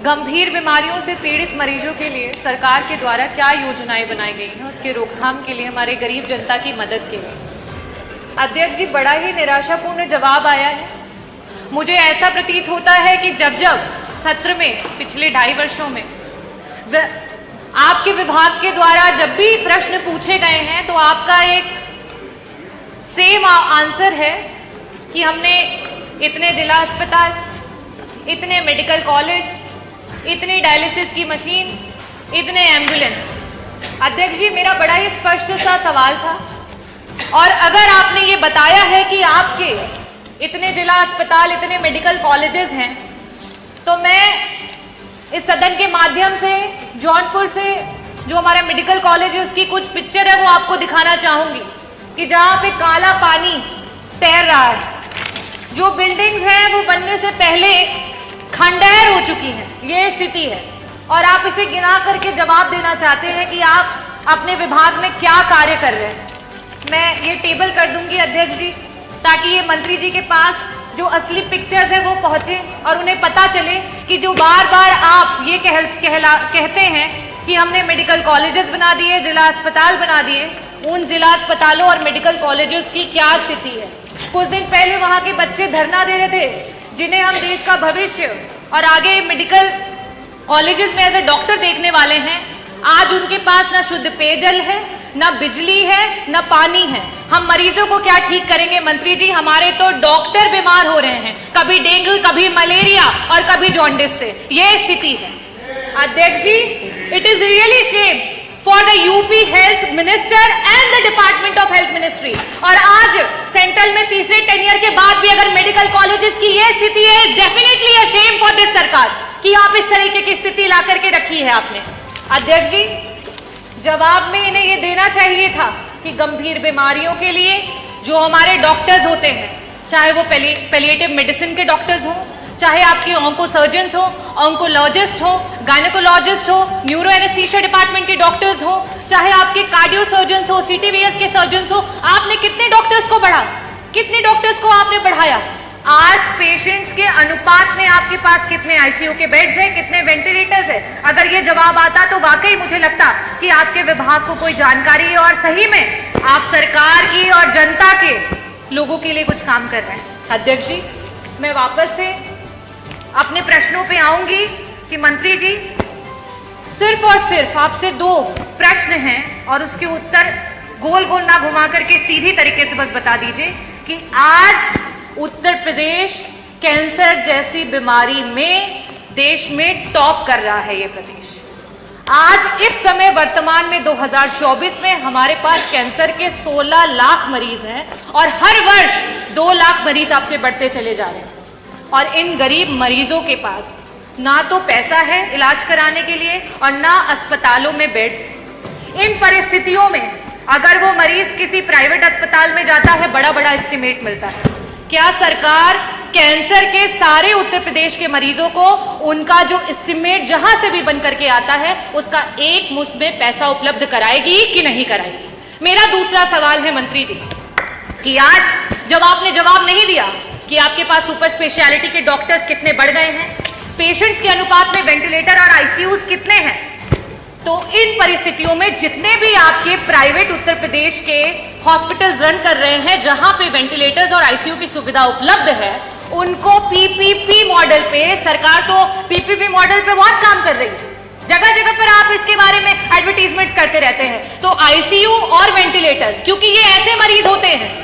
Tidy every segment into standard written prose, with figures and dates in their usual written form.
गंभीर बीमारियों से पीड़ित मरीजों के लिए सरकार के द्वारा क्या योजनाएं बनाई गई हैं, उसके रोकथाम के लिए, हमारे गरीब जनता की मदद के लिए। अध्यक्ष जी, बड़ा ही निराशापूर्ण जवाब आया है। मुझे ऐसा प्रतीत होता है कि जब जब सत्र में पिछले 2.5 वर्षों में आपके विभाग के द्वारा जब भी प्रश्न पूछे गए हैं तो आपका एक सेम आंसर है कि हमने इतने जिला अस्पताल, इतने मेडिकल कॉलेज, इतनी डायलिसिस की मशीन, इतने एम्बुलेंस। अध्यक्ष जी, मेरा बड़ा ही स्पष्ट सा सवाल था, और अगर आपने ये बताया है कि आपके इतने जिला अस्पताल, इतने मेडिकल कॉलेजेस हैं, तो मैं इस सदन के माध्यम से जौनपुर से जो हमारा मेडिकल कॉलेज है उसकी कुछ पिक्चर है वो आपको दिखाना चाहूंगी कि जहाँ पे काला पानी तैर रहा है, जो बिल्डिंग्स हैं वो बनने से पहले खंडहर हो चुकी हैं, ये स्थिति है। और आप इसे गिना करके जवाब देना चाहते हैं कि आप अपने विभाग में क्या कार्य कर रहे हैं। मैं ये टेबल कर दूंगी अध्यक्ष जी, ताकि ये मंत्री जी के पास जो असली पिक्चर्स है वो पहुंचे और उन्हें पता चले कि जो बार बार आप ये कहते हैं कि हमने मेडिकल कॉलेजेस बना दिए, जिला अस्पताल बना दिए, उन जिला अस्पतालों और मेडिकल कॉलेजेस की क्या स्थिति है। कुछ दिन पहले वहां के बच्चे धरना दे रहे थे, जिन्हें हम देश का भविष्य और आगे मेडिकल कॉलेजेस में एज ए डॉक्टर देखने वाले हैं। आज उनके पास ना शुद्ध पेयजल है, ना बिजली है, ना पानी है। हम मरीजों को क्या ठीक करेंगे मंत्री जी? हमारे तो डॉक्टर बीमार हो रहे हैं, कभी डेंगू, कभी मलेरिया और कभी जॉन्डिस से। ये स्थिति है अध्यक्ष जी। It is really shame for the UP health minister and the department of health ministry. और आज सेंट्रल में तीसरे टेन्योर के बाद भी अगर मेडिकल कॉलेजेस की ये स्थिति है, definitely a shame for this सरकार कि आप इस तरीके की स्थिति ला करके रखी है आपने। अध्यक्ष जी, जवाब में इन्हें ये देना चाहिए था कि गंभीर बीमारियों के लिए जो हमारे डॉक्टर्स होते हैं, चाहे वो पैलिएटिव मेडिसिन के डॉक्टर्स हों, चाहे आपके ऑन्को सर्जन्स हो, ऑन्कोलॉजिस्ट हो, गायनेकोलॉजिस्ट हो, न्यूरो एनेस्थीसिया डिपार्टमेंट के डॉक्टर्स हो, चाहे आपके कार्डियो सर्जन्स हो, सीटीवीएस के सर्जन्स हो, आपने कितने डॉक्टर्स को बढ़ा, कितने डॉक्टर्स को आपने बढ़ाया? आज पेशेंट्स के अनुपात में आपके पास कितने आईसीयू के बेड्स हैं, कितने वेंटिलेटर्स हैं? अगर ये जवाब आता तो वाकई मुझे लगता कि आपके विभाग को कोई जानकारी है और सही में आप सरकार की और जनता के लोगों के लिए कुछ काम कर रहे हैं। अध्यक्ष जी, मैं वापस से अपने प्रश्नों पे आऊंगी कि मंत्री जी, सिर्फ और सिर्फ आपसे 2 प्रश्न हैं और उसके उत्तर गोल गोल ना घुमा करके सीधी तरीके से बस बता दीजिए कि आज उत्तर प्रदेश कैंसर जैसी बीमारी में देश में टॉप कर रहा है। ये प्रदेश आज इस समय वर्तमान में 2024 में हमारे पास कैंसर के 16 लाख मरीज हैं और हर वर्ष 2 लाख मरीज आपके बढ़ते चले जा रहे हैं। और इन गरीब मरीजों के पास ना तो पैसा है इलाज कराने के लिए और ना अस्पतालों में बेड्स। इन परिस्थितियों में अगर वो मरीज किसी प्राइवेट अस्पताल में जाता है, बड़ा बड़ा एस्टिमेट मिलता है। क्या सरकार कैंसर के सारे उत्तर प्रदेश के मरीजों को उनका जो एस्टिमेट जहां से भी बन करके आता है उसका एक मुश्त में पैसा उपलब्ध कराएगी कि नहीं कराएगी? मेरा दूसरा सवाल है मंत्री जी कि आज जब आपने जवाब नहीं दिया कि आपके पास सुपर स्पेशलिटी के डॉक्टर्स कितने बढ़ गए हैं, पेशेंट्स के अनुपात में वेंटिलेटर और आईसीयूज कितने हैं, तो इन परिस्थितियों में जितने भी आपके प्राइवेट उत्तर प्रदेश के हॉस्पिटल्स रन कर रहे हैं जहां पे वेंटिलेटर्स और आईसीयू की सुविधा उपलब्ध है, उनको पीपीपी मॉडल पे, सरकार तो पीपीपी मॉडल पे बहुत काम कर रही है, जगह जगह पर आप इसके बारे में एडवर्टीजमेंट्स करते रहते हैं। तो आईसीयू और वेंटिलेटर, क्योंकि ये ऐसे मरीज होते हैं,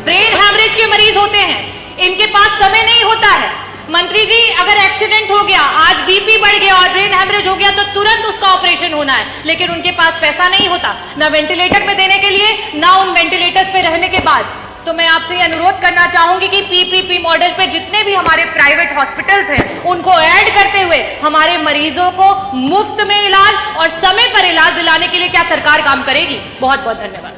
ब्रेन हैमरेज के मरीज होते हैं, इनके पास समय नहीं होता है। मंत्री जी, अगर एक्सीडेंट हो गया, आज बीपी बढ़ गया और ब्रेन हैमरेज हो गया तो तुरंत उसका ऑपरेशन होना है, लेकिन उनके पास पैसा नहीं होता ना वेंटिलेटर में देने के लिए, ना उन वेंटिलेटर्स पे रहने के बाद। तो मैं आपसे ये अनुरोध करना चाहूंगी कि पीपीपी मॉडल पे जितने भी हमारे प्राइवेट हॉस्पिटल्स हैं उनको ऐड करते हुए हमारे मरीजों को मुफ्त में इलाज और समय पर इलाज दिलाने के लिए क्या सरकार काम करेगी? बहुत बहुत धन्यवाद।